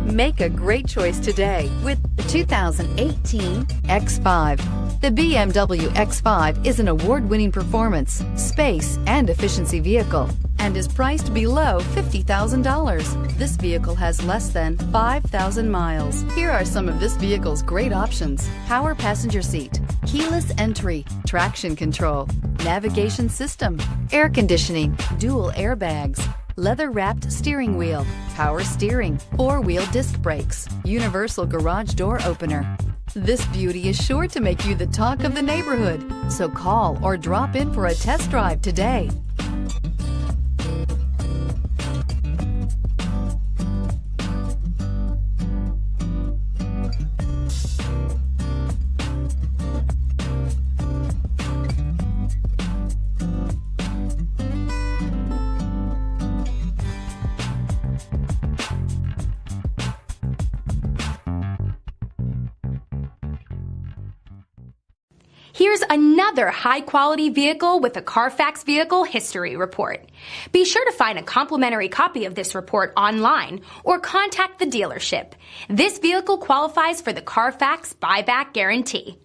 Make a great choice today with the 2018 X5. The BMW X5 is an award-winning performance, space, and efficiency vehicle and is priced below $50,000. This vehicle has less than 5,000 miles. Here are some of this vehicle's great options: power passenger seat, keyless entry, traction control, navigation system, air conditioning, dual airbags, leather-wrapped steering wheel, power steering, four-wheel disc brakes, universal garage door opener. This beauty is sure to make you the talk of the neighborhood, so call or drop in for a test drive today. Here's another high-quality vehicle with a Carfax Vehicle History Report. Be sure to find a complimentary copy of this report online or contact the dealership. This vehicle qualifies for the Carfax Buyback Guarantee.